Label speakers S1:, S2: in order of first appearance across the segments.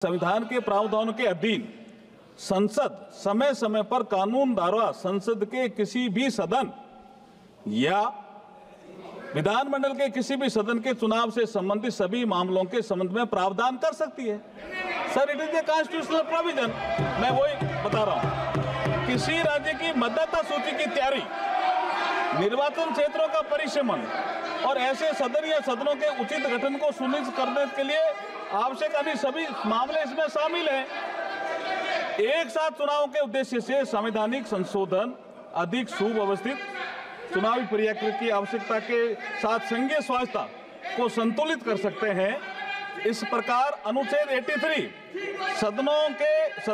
S1: संविधान के प्रावधानों के अधीन संसद समय समय पर कानून द्वारा संसद के किसी भी सदन या विधानमंडल के किसी भी सदन के चुनाव से संबंधित सभी मामलों के संबंध में प्रावधान कर सकती है। Sir, it is a constitutional provision. मैं वही बता रहा हूं। किसी राज्य की मतदाता सूची की तैयारी, निर्वाचन क्षेत्रों का परिसीमन और ऐसे सदन या सदनों के उचित गठन को सुनिश्चित करने के लिए आवश्यक अन्य सभी मामले इसमें शामिल हैं। एक साथ चुनाव के उद्देश्य से संवैधानिक संशोधन अधिक सुव्यवस्थित चुनावी प्रक्रिया की आवश्यकता के साथ संघीय स्वायत्तता को संतुलित कर सकते हैं। इस प्रकार अनुच्छेद 83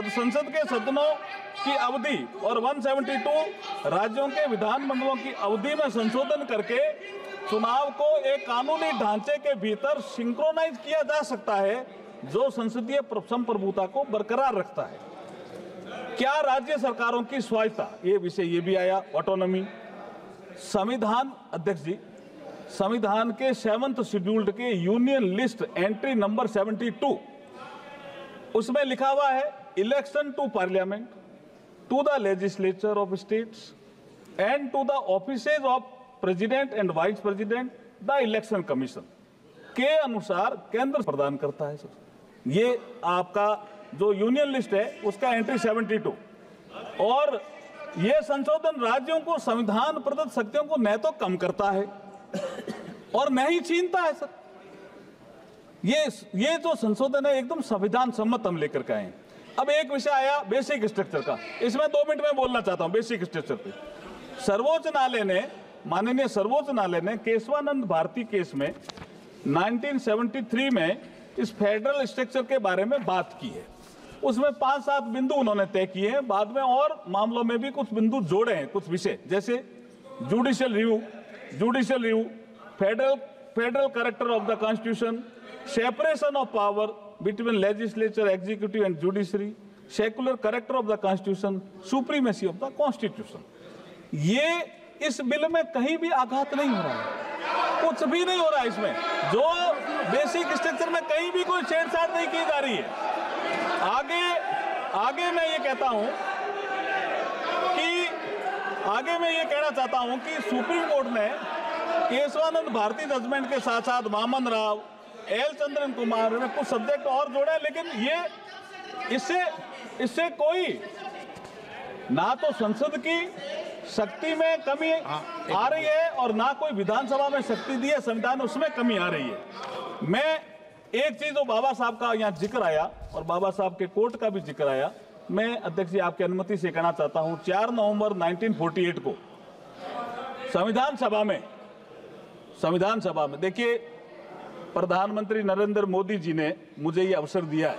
S1: संसद के सदनों की अवधि और 172 राज्यों के विधानमंडलों की अवधि में संशोधन करके चुनाव को एक कानूनी ढांचे के भीतर सिंक्रोनाइज किया जा सकता है जो संसदीय संप्रभुता को बरकरार रखता है। क्या राज्य सरकारों की स्वायत्तता, ये विषय ये भी आया, ऑटोनॉमी। संविधान अध्यक्ष जी, संविधान के 7th शेड्यूल्ड के यूनियन लिस्ट एंट्री नंबर 72 उसमें लिखा हुआ है election to parliament, to the legislature of states and to the offices of president and vice president the election commission के अनुसार केंद्र प्रदान करता है। सर, ये आपका जो यूनियन लिस्ट है उसका एंट्री 72 और ये संशोधन राज्यों को संविधान प्रदत्त शक्तियों को न तो कम करता है और न ही छीनता है। सर, ये जो संशोधन है एकदम संविधान सम्मत हम लेकर के आए। अब एक विषय आया बेसिक स्ट्रक्चर का, इसमें 2 मिनट में बोलना चाहता हूं। बेसिक स्ट्रक्चर पे सर्वोच्च न्यायालय ने, माननीय सर्वोच्च न्यायालय ने केशवानंद भारती केस में 1973 में इस फेडरल स्ट्रक्चर के बारे में बात की है। उसमें 5-7 बिंदु उन्होंने तय किए हैं। बाद में और मामलों में भी कुछ बिंदु जोड़े हैं, कुछ विषय जैसे judicial review, federal character of the constitution, separation of power between legislature, executive and judiciary, secular character of the constitution, supremacy of the constitution. ये इस बिल में कहीं भी आघात नहीं हो रहा है, कुछ भी नहीं हो रहा है इसमें। जो बेसिक स्ट्रक्चर में कहीं भी कोई छेड़छाड़ नहीं की जा रही है। आगे मैं ये कहता हूं कि सुप्रीम कोर्ट ने केशवानंद भारती जजमेंट के साथ साथ वामन राव, एल चंद्रन कुमार ने कुछ सब्जेक्ट और जोड़े, लेकिन ये इससे कोई ना तो संसद की शक्ति में कमी आ रही है और ना कोई विधानसभा में शक्ति दी है संविधान, उसमें कमी आ रही है। मैं एक चीज जो बाबा साहब का यहाँ जिक्र आया और बाबा साहब के कोर्ट का भी जिक्र आया, मैं अध्यक्ष जी आपकी अनुमति से कहना चाहता हूं। 4 नवंबर 1948 को संविधान सभा में देखिए, प्रधानमंत्री नरेंद्र मोदी जी ने मुझे ये अवसर दिया है।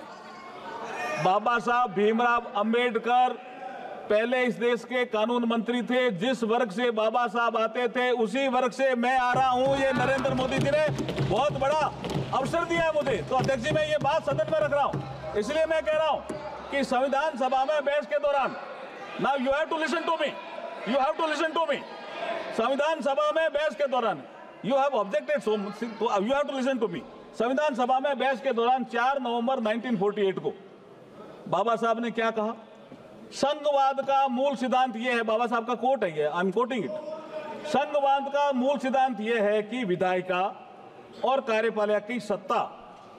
S1: बाबा साहब भीमराव अंबेडकर पहले इस देश के कानून मंत्री थे। जिस वर्ग से बाबा साहब आते थे उसी वर्ग से मैं आ रहा हूं। ये नरेंद्र मोदी जी ने बहुत बड़ा अवसर दिया है मुझे। तो अध्यक्ष जी, मैं ये बात सदन में रख रहा हूं, इसलिए मैं कह रहा हूं कि संविधान सभा में बहस के दौरान, now you have to listen to me, संविधान सभा में बहस के दौरान you have objected, so you have to listen to me. संविधान सभा में बहस के दौरान 4 नवंबर 1948 को बाबा साहब ने क्या कहा? संघवाद का मूल सिद्धांत यह है, बाबा साहब का कोट है ये, आई एम कोटिंग इट। संघवाद का मूल सिद्धांत यह है कि विधायिका और कार्यपालिका की सत्ता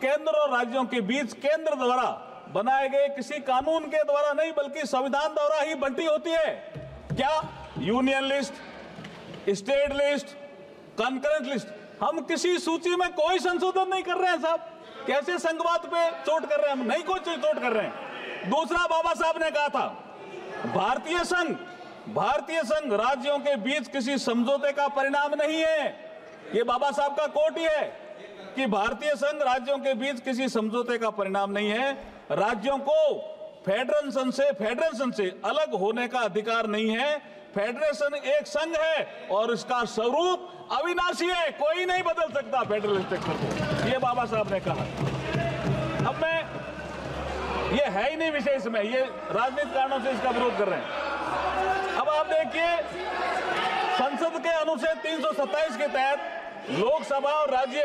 S1: केंद्र और राज्यों के बीच केंद्र द्वारा बनाए गए किसी कानून के द्वारा नहीं बल्कि संविधान द्वारा ही बंटी होती है। क्या? Union list, state list, concurrent list. हम किसी सूची में कोई संशोधन नहीं कर रहे हैं साहब। कैसे संघवाद पे चोट कर रहे हैं? हम नहीं कोई चोट कर रहे हैं। दूसरा, बाबा साहब ने कहा था भारतीय संघ राज्यों के बीच किसी समझौते का परिणाम नहीं है। ये बाबा साहब का कोट ही है कि भारतीय संघ राज्यों के बीच किसी समझौते का परिणाम नहीं है। राज्यों को फेडरेशन से अलग होने का अधिकार नहीं है। फेडरेशन एक संघ है और इसका स्वरूप अविनाशी है, कोई नहीं बदल सकता फेडरल स्ट्रक्चर को, ये बाबा साहब ने कहा। अब ये है ही नहीं विषय इसमें, ये राजनीतिक कारणों से इसका विरोध कर रहे हैं। अब आप देखिए, संसद के अनुच्छेद 327 के तहत लोकसभा और राज्य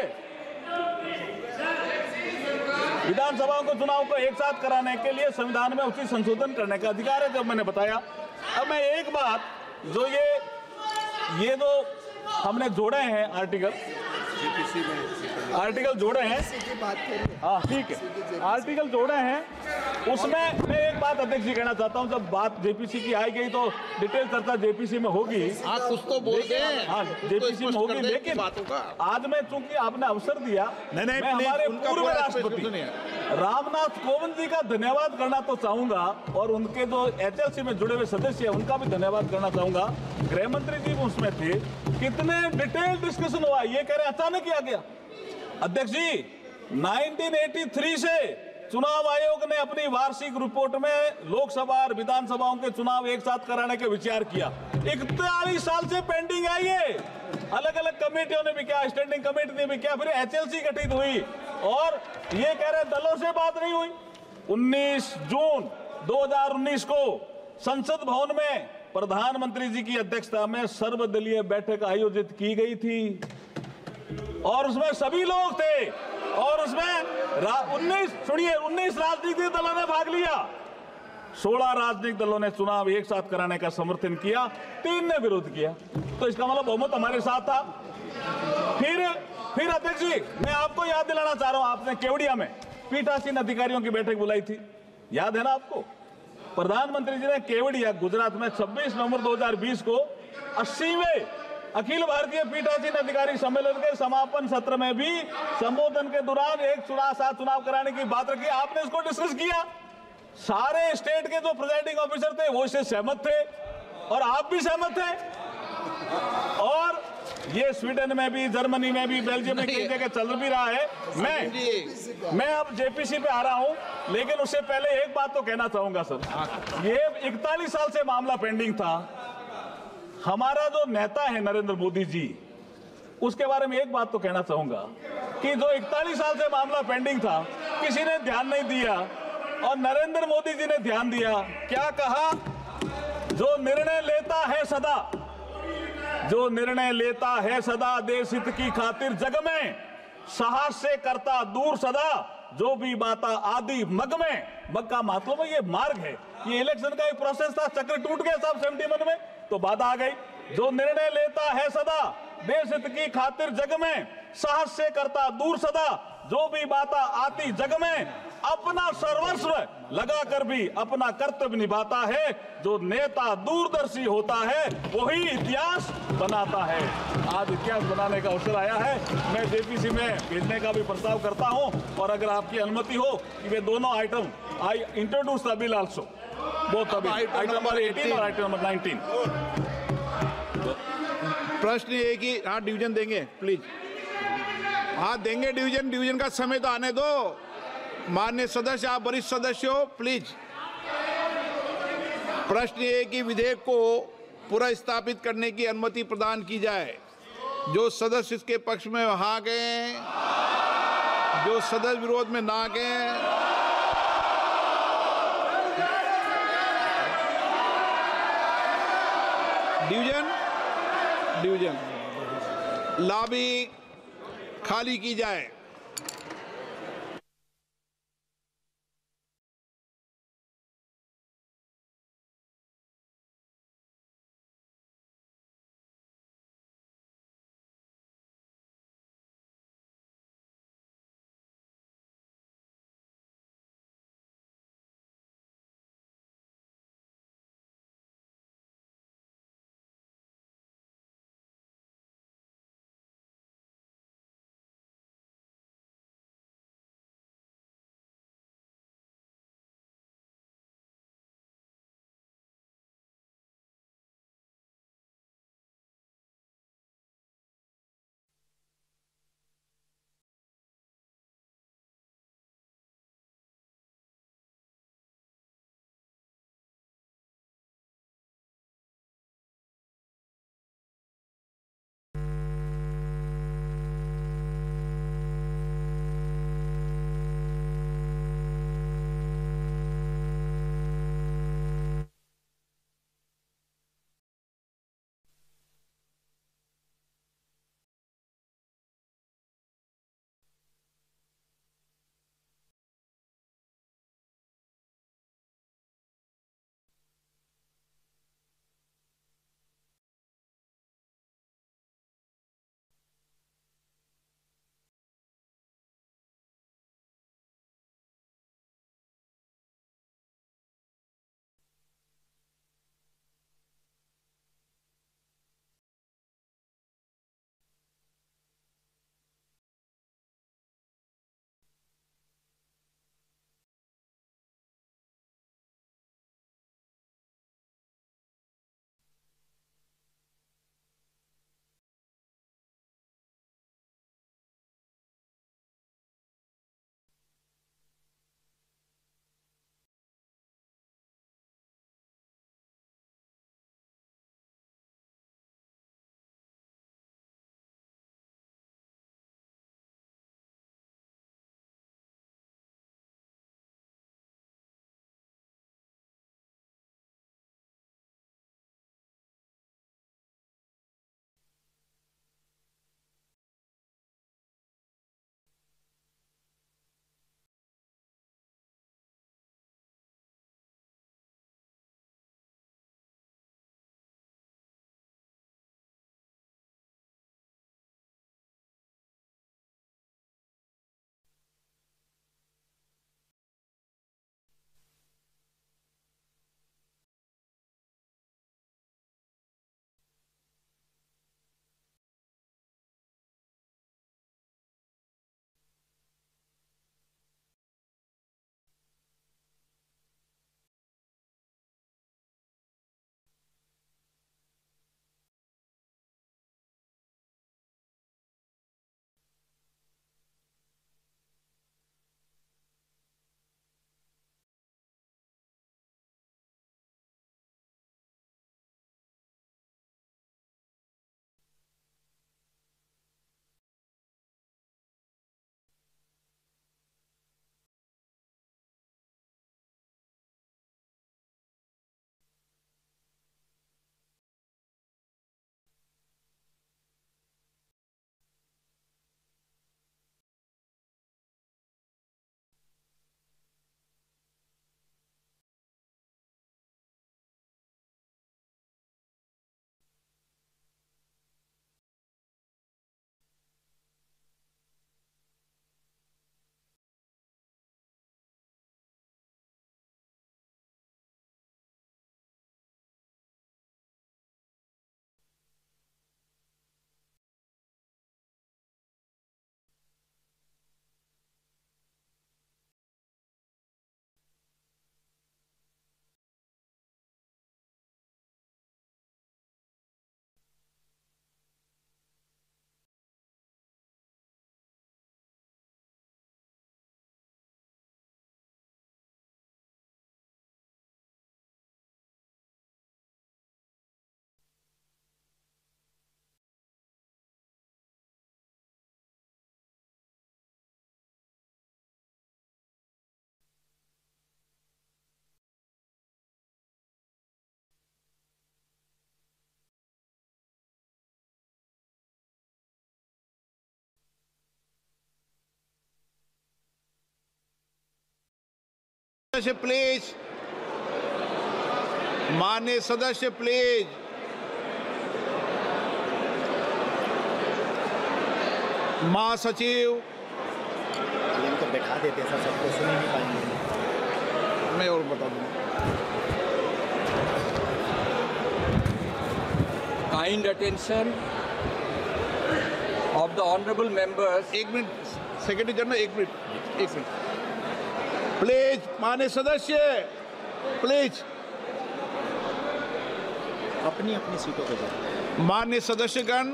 S1: विधानसभाओं को चुनाव को एक साथ कराने के लिए संविधान में उचित संशोधन करने का अधिकार है, जब मैंने बताया। अब मैं एक बात, जो ये जो हमने जोड़े हैं आर्टिकल जोड़े हैं, हाँ ठीक है, आर्टिकल जोड़े हैं, उसमें मैं एक बात अध्यक्ष जी कहना चाहता हूं। जब बात जेपीसी की आई गई तो डिटेल चर्चा जेपीसी में होगी,
S2: कुछ तो बोलते हैं,
S1: हाँ जेपीसी में होगी, लेकिन आज मैं चूंकि आपने अवसर दिया, मैं हमारे पूर्व राष्ट्रपति रामनाथ कोविंद जी का धन्यवाद करना तो चाहूंगा, और उनके जो एचएलसी में जुड़े हुए सदस्य हैं उनका भी धन्यवाद करना चाहूंगा। गृह मंत्री जी भी उसमें थे, कितने डिटेल डिस्कशन हुआ। ये कह रहे अचानक ही आ गया। अध्यक्ष जी, 1983 से चुनाव आयोग ने अपनी वार्षिक रिपोर्ट में लोकसभा और विधानसभाओं के चुनाव एक साथ कराने का विचार किया। 41 साल से पेंडिंग है ये। अलग अलग कमेटियों ने भी किया, स्टैंडिंग कमेटी ने भी किया, फिर एचएलसी गठित हुई, और ये कह रहे दलों से बात नहीं हुई। 19 जून 2019 को संसद भवन में प्रधानमंत्री जी की अध्यक्षता में सर्वदलीय बैठक आयोजित की गई थी, और उसमें सभी लोग थे, और उसमें 19 राजनीतिक दलों ने भाग लिया। 16 राजनीतिक दलों ने चुनाव एक साथ कराने का समर्थन किया, 3 ने विरोध किया। तो इसका मतलब बहुमत हमारे साथ था। फिर अध्यक्ष जी, मैं आपको याद दिलाना चाह रहा हूं, आपने केवड़िया में पीठासीन अधिकारियों की बैठक बुलाई थी, याद है ना आपको? प्रधानमंत्री जी ने केवड़िया गुजरात में 26 नवंबर 2020 को 80वें अखिल भारतीय पीठासीन अधिकारी सम्मेलन के समापन सत्र में भी संबोधन के दौरान एक चुनाव कराने की बात रखी। आपने इसको डिस्कस किया, सारे स्टेट के जो प्रिजाइडिंग ऑफिसर थे वो इससे सहमत थे, और आप भी सहमत थे, और ये स्वीडन में भी, जर्मनी में भी, बेल्जियम में कई जगह चल भी रहा है। मैं अब जेपीसी पे आ रहा हूं, लेकिन उससे पहले एक बात तो कहना चाहूंगा सर। ये 41 साल से मामला पेंडिंग था। हमारा जो नेता है नरेंद्र मोदी जी, उसके बारे में एक बात तो कहना चाहूंगा कि जो 41 साल से मामला पेंडिंग था, किसी ने ध्यान नहीं दिया, और नरेंद्र मोदी जी ने ध्यान दिया। क्या कहा? जो निर्णय लेता है सदा, जो निर्णय लेता है सदा, देश हित की खातिर जग में, साहस से करता दूर सदा, जो भी बाता आदि मग में। मग का मतलब ये मार्ग है। ये इलेक्शन का एक प्रोसेस था, चक्र टूट गया साहब 71 में, तो बाधा आ गई। जो निर्णय लेता है सदा, देश हित की खातिर जग में, साहस से करता दूर सदा, जो भी बाता आती जग में, अपना सर्वस्व लगा कर भी अपना कर्तव्य निभाता है। जो नेता दूरदर्शी होता है वही इतिहास बनाता है। आज इतिहास बनाने का अवसर आया है। मैं जेपीसी में भेजने का भी प्रस्ताव करता हूं, और अगर आपकी अनुमति हो कि वे दोनों item I introduce the bill also, both item number 18 और आइटम नंबर 19।
S2: प्रश्न ये कि हाँ डिवीजन देंगे, प्लीज। हाँ देंगे डिवीजन का समय तो आने दो। माननीय सदस्य, आप वरिष्ठ सदस्य हो, प्लीज। प्रश्न ये कि विधेयक को पुनर्स्थापित करने की अनुमति प्रदान की जाए। जो सदस्य इसके पक्ष में हाँ गए, जो सदस्य विरोध में ना गए। डिवीजन लॉबी खाली की जाए। सदस्य प्लीज, माननीय सदस्य प्लीज। महासचिव,
S3: इनको बैठा देते सर, सबको सुन ही नहीं पाएंगे।
S2: मैं और बता दूं।
S4: Kind attention of the honorable members.
S2: एक मिनट, सेक्रेटरी जनरल, एक मिनट प्लीज। माननीय सदस्य प्लीज,
S3: अपनी अपनी सीटों पे जाओ।
S2: माननीय सदस्यगण,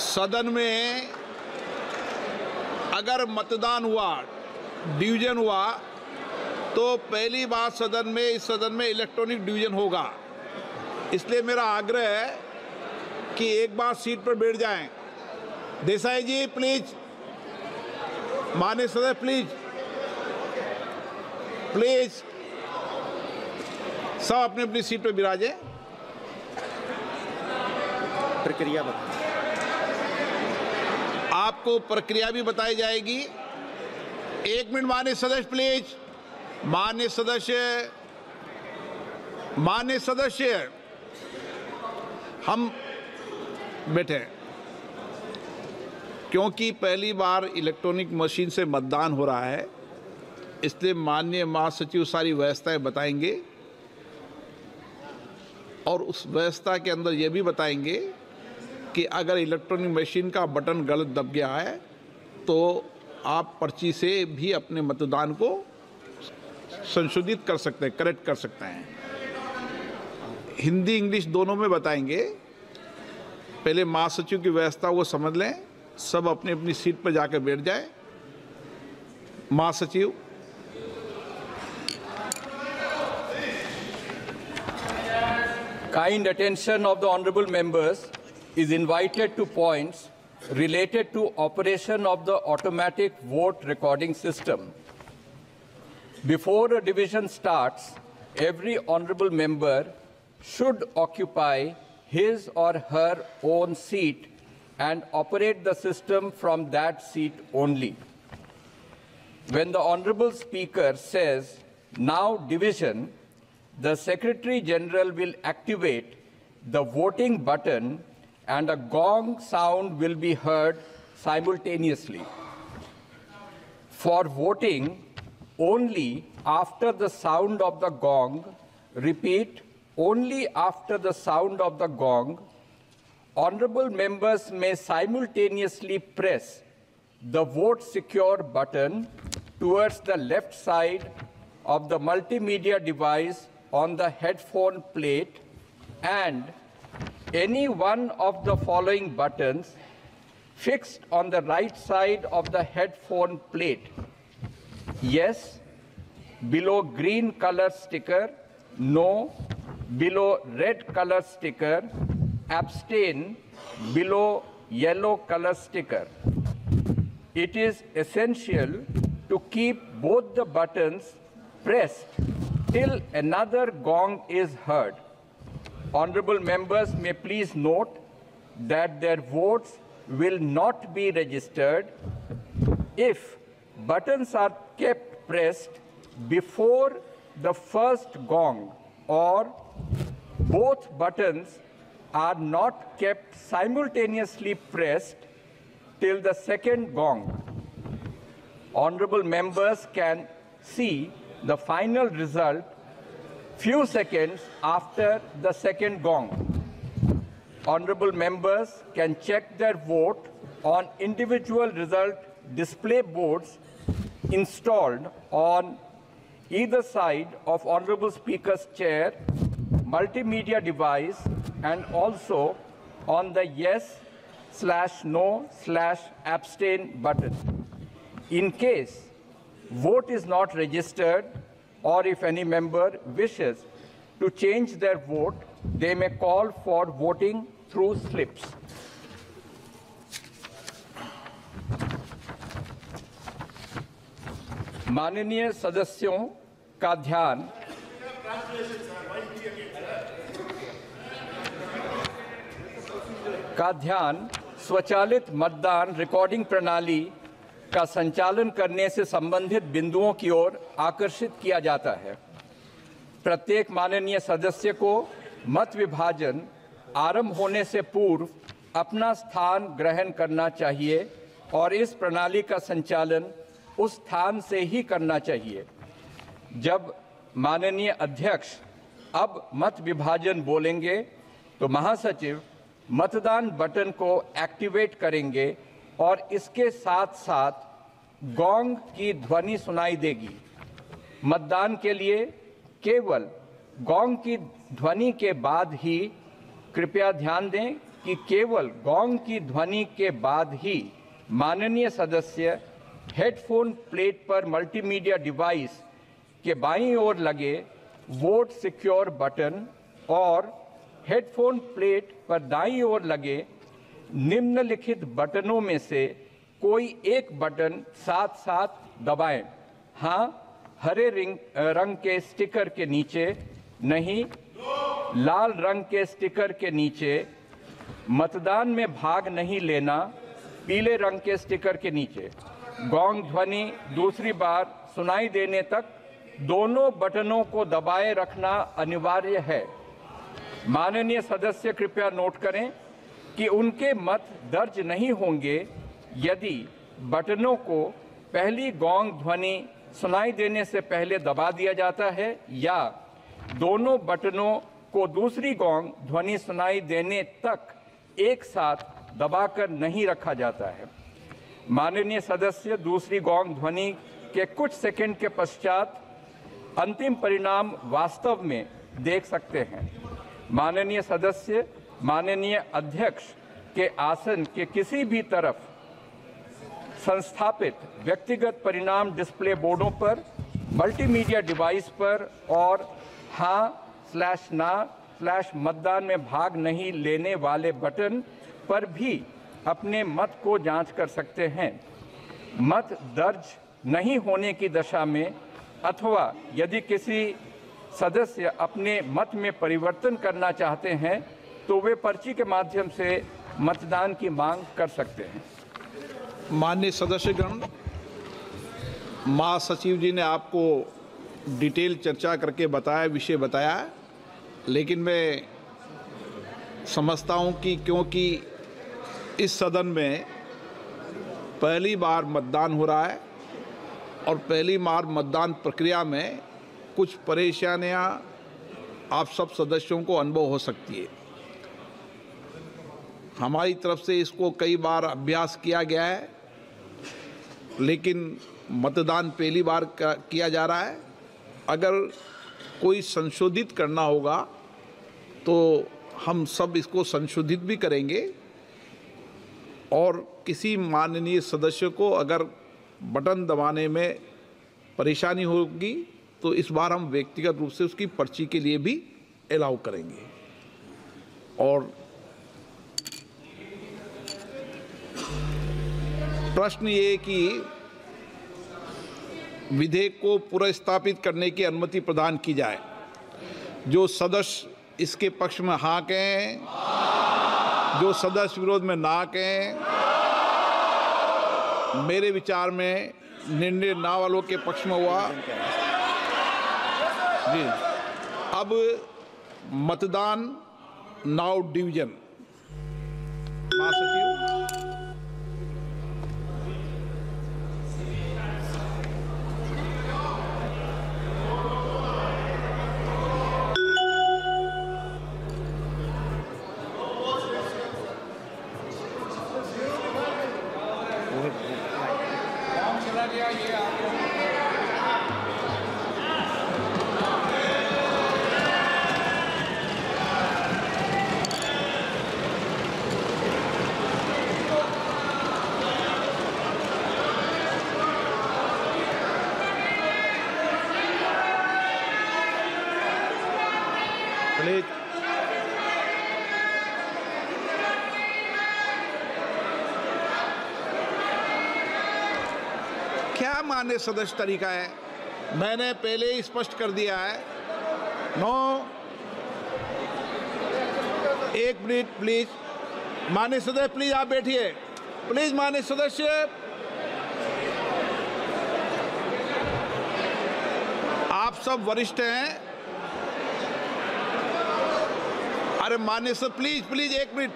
S2: सदन में अगर मतदान हुआ, डिवीजन हुआ, तो पहली बार इस सदन में इलेक्ट्रॉनिक डिवीजन होगा। इसलिए मेरा आग्रह है कि एक बार सीट पर बैठ जाएं। देसाई जी प्लीज, माननीय सदस्य प्लीज, सब अपनी अपनी सीट पर विराजें।
S3: प्रक्रिया बताओ।
S2: आपको प्रक्रिया भी बताई जाएगी। एक मिनट माननीय सदस्य प्लीज, माननीय सदस्य हम बैठे, क्योंकि पहली बार इलेक्ट्रॉनिक मशीन से मतदान हो रहा है, इसलिए माननीय महासचिव सारी व्यवस्थाएं बताएंगे और उस व्यवस्था के अंदर ये भी बताएंगे कि अगर इलेक्ट्रॉनिक मशीन का बटन गलत दब गया है तो आप पर्ची से भी अपने मतदान को संशोधित कर सकते हैं, करेक्ट कर सकते हैं। हिंदी इंग्लिश दोनों में बताएंगे। पहले महासचिव की व्यवस्था को समझ लें, सब अपनी अपनी सीट पर जाकर बैठ जाए। महासचिव।
S4: Kind attention of the honorable members is invited to points related to operation of the automatic vote recording system. Before a division starts, every honorable member should occupy his or her own seat and operate the system from that seat only. When the honorable speaker says, "Now division," the Secretary General will activate the voting button and a gong sound will be heard simultaneously. For voting, only after the sound of the gong, repeat, only after the sound of the gong, honorable members may simultaneously press the vote secure button towards the left side of the multimedia device on the headphone plate and any one of the following buttons fixed on the right side of the headphone plate. Yes, below green color sticker. No, below red color sticker. Abstain, below yellow color sticker. It is essential to keep both the buttons pressed till another gong is heard. Honorable members may please note that their votes will not be registered if buttons are kept pressed before the first gong or both buttons are not kept simultaneously pressed till the second gong. Honorable members can see the final result few seconds after the second gong. Honorable members can check their vote on individual result display boards installed on either side of Honorable Speaker's chair, multimedia device, and also on the yes/no/abstain button. In case vote is not registered, or if any member wishes to change their vote, they may call for voting through slips. माननीय सदस्यों का ध्यान स्वचालित मतदान recording प्रणाली का संचालन करने से संबंधित बिंदुओं की ओर आकर्षित किया जाता है। प्रत्येक माननीय सदस्य को मत विभाजन आरंभ होने से पूर्व अपना स्थान ग्रहण करना चाहिए और इस प्रणाली का संचालन उस स्थान से ही करना चाहिए। जब माननीय अध्यक्ष अब मत विभाजन बोलेंगे तो महासचिव मतदान बटन को एक्टिवेट करेंगे और इसके साथ साथ गोंग की ध्वनि सुनाई देगी। मतदान के लिए केवल गोंग की ध्वनि के बाद ही, कृपया ध्यान दें कि केवल गोंग की ध्वनि के बाद ही माननीय सदस्य हेडफोन प्लेट पर मल्टीमीडिया डिवाइस के बाईं ओर लगे वोट सिक्योर बटन और हेडफोन प्लेट पर दाईं ओर लगे निम्नलिखित बटनों में से कोई एक बटन साथ साथ दबाएं। हाँ, हरे रंग के स्टिकर के नीचे नहीं, लाल रंग के स्टिकर के नीचे। मतदान में भाग नहीं लेना, पीले रंग के स्टिकर के नीचे। गोंग ध्वनि दूसरी बार सुनाई देने तक दोनों बटनों को दबाए रखना अनिवार्य है। माननीय सदस्य कृपया नोट करें कि उनके मत दर्ज नहीं होंगे यदि बटनों को पहली गोंग ध्वनि सुनाई देने से पहले दबा दिया जाता है या दोनों बटनों को दूसरी गोंग ध्वनि सुनाई देने तक एक साथ दबाकर नहीं रखा जाता है। माननीय सदस्य दूसरी गोंग ध्वनि के कुछ सेकंड के पश्चात अंतिम परिणाम वास्तव में देख सकते हैं। माननीय सदस्य माननीय अध्यक्ष के आसन के किसी भी तरफ संस्थापित व्यक्तिगत परिणाम डिस्प्ले बोर्डों पर, मल्टीमीडिया डिवाइस पर और हाँ/ना/मतदान में भाग नहीं लेने वाले बटन पर भी अपने मत को जांच कर सकते हैं। मत दर्ज नहीं होने की दशा में अथवा यदि किसी सदस्य अपने मत में परिवर्तन करना चाहते हैं तो वे पर्ची के माध्यम से मतदान की मांग कर सकते हैं।
S2: माननीय सदस्यगण, महासचिव जी ने आपको डिटेल चर्चा करके बताया, विषय बताया, लेकिन मैं समझता हूं कि क्योंकि इस सदन में पहली बार मतदान हो रहा है और पहली बार मतदान प्रक्रिया में कुछ परेशानियां आप सब सदस्यों को अनुभव हो सकती है। हमारी तरफ से इसको कई बार अभ्यास किया गया है, लेकिन मतदान पहली बार किया जा रहा है। अगर कोई संशोधित करना होगा तो हम सब इसको संशोधित भी करेंगे और किसी माननीय सदस्य को अगर बटन दबाने में परेशानी होगी तो इस बार हम व्यक्तिगत रूप से उसकी पर्ची के लिए भी अलाउ करेंगे। और प्रश्न ये कि विधेयक को पुनर्स्थापित करने की अनुमति प्रदान की जाए। जो सदस्य इसके पक्ष में हाँ कहें, जो सदस्य विरोध में ना कहें। मेरे विचार में निर्णय ना वालों के पक्ष में हुआ। जी, अब मतदान नाउ डिवीजन। महासचिव, प्लीज क्या मान्य सदस्य तरीका है? मैंने पहले ही स्पष्ट कर दिया है। नो, एक मिनट प्लीज। मान्य सदस्य प्लीज आप बैठिए। प्लीज मान्य सदस्य सब वरिष्ठ हैं। अरे माननीय सर, प्लीज 1 मिनट,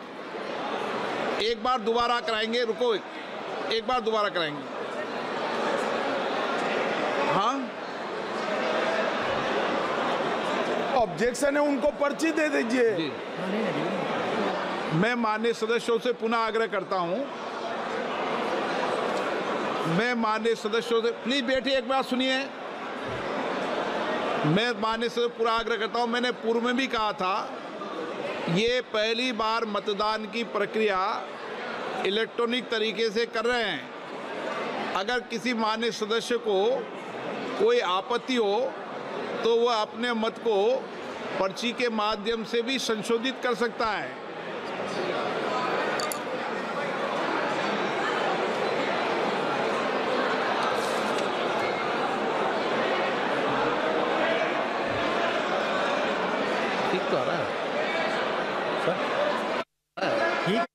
S2: एक बार दोबारा कराएंगे, रुको, एक बार दोबारा कराएंगे। हाँ,
S5: ऑब्जेक्शन है, उनको पर्ची दे दीजिए।
S2: मैं माननीय सदस्यों से पुनः आग्रह करता हूं, मैं माननीय सदस्यों से, प्लीज बैठिए, एक बात सुनिए। मैं माननीय सदस्य पूरा आग्रह करता हूं, मैंने पूर्व में भी कहा था, ये पहली बार मतदान की प्रक्रिया इलेक्ट्रॉनिक तरीके से कर रहे हैं। अगर किसी माननीय सदस्य को कोई आपत्ति हो तो वह अपने मत को पर्ची के माध्यम से भी संशोधित कर सकता है।
S3: ठीक तो आ रहा है सर, ठीक।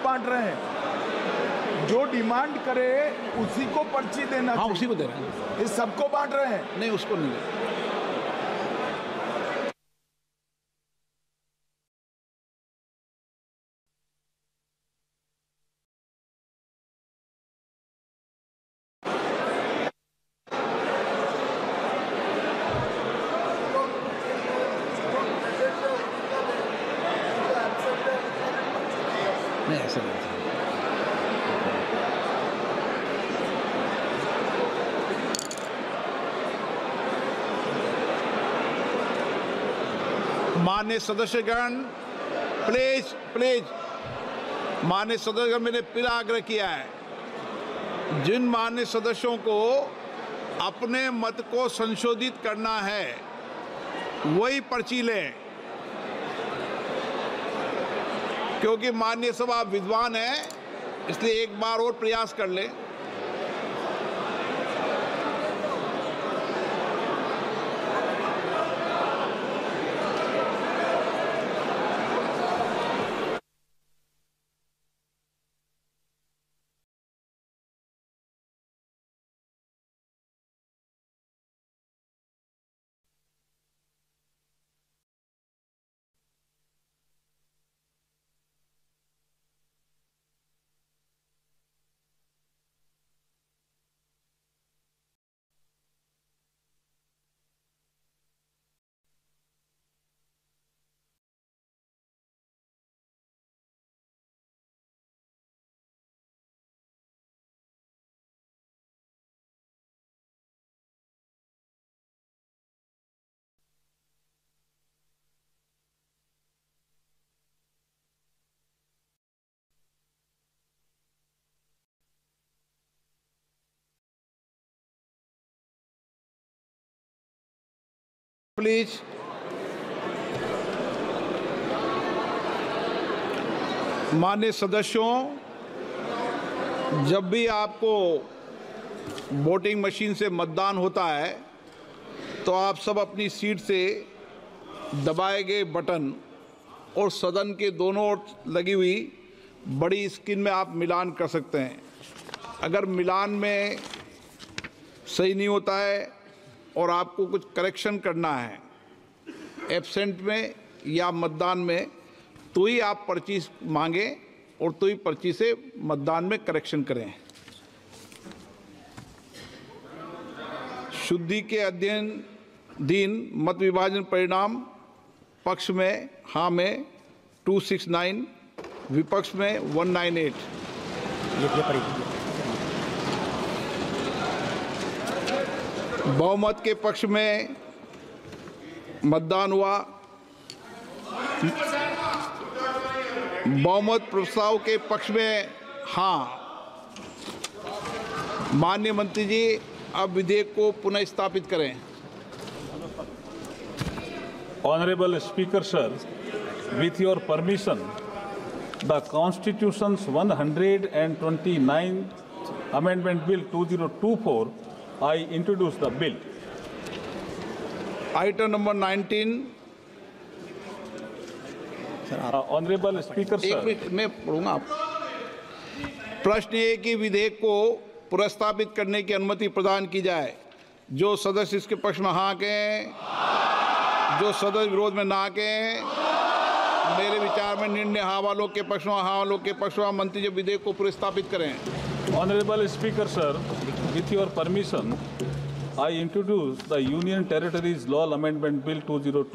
S5: बांट रहे हैं, जो डिमांड करे उसी को पर्ची देना।
S2: हाँ, उसी को दे रहे हैं।
S5: ये सबको बांट रहे हैं।
S2: नहीं, उसको नहीं दे रहे। नहीं, ऐसा नहीं। माननीय सदस्यगण, प्लीज, माननीय सदस्यगण, मैंने फिर आग्रह किया है, जिन माननीय सदस्यों को अपने मत को संशोधित करना है वही पर्ची लें, क्योंकि माननीय सभा आप विद्वान हैं, इसलिए एक बार और प्रयास कर लें। प्लीज, माननीय सदस्यों, जब भी आपको वोटिंग मशीन से मतदान होता है तो आप सब अपनी सीट से दबाए गए बटन और सदन के दोनों ओर लगी हुई बड़ी स्क्रीन में आप मिलान कर सकते हैं। अगर मिलान में सही नहीं होता है और आपको कुछ करेक्शन करना है एब्सेंट में या मतदान में, तो ही आप पर्ची मांगें और तो ही पर्ची से मतदान में करेक्शन करें। शुद्धि के अध्ययन मत विभाजन परिणाम पक्ष में हाँ में 269, विपक्ष में 198।
S3: ये पढ़िए।
S2: बहुमत के पक्ष में मतदान हुआ। बहुमत प्रस्ताव के पक्ष में हाँ। माननीय मंत्री जी, अब विधेयक को पुनः स्थापित करें।
S1: Honorable Speaker, sir, with your permission, the Constitution's 129th Amendment Bill 2024, I introduce the bill.
S2: Item number 19।
S1: Honorable Speaker,
S2: एक
S1: sir,
S2: मिनट मैं पढ़ूंगा। प्रश्न ये कि विधेयक को पुनर्स्थापित करने की अनुमति प्रदान की जाए। जो सदस्य इसके पक्ष में हाँ कहें, जो सदस्य विरोध में ना कहें। मेरे विचार में निर्णय हाँ वालों के पक्ष में, हाँ वालों के पक्ष में। मंत्री जी विधेयक को पुनर्स्थापित करें।
S1: Honorable Speaker, sir, with your permission, I introduce the Union Territories Law Amendment Bill 2024.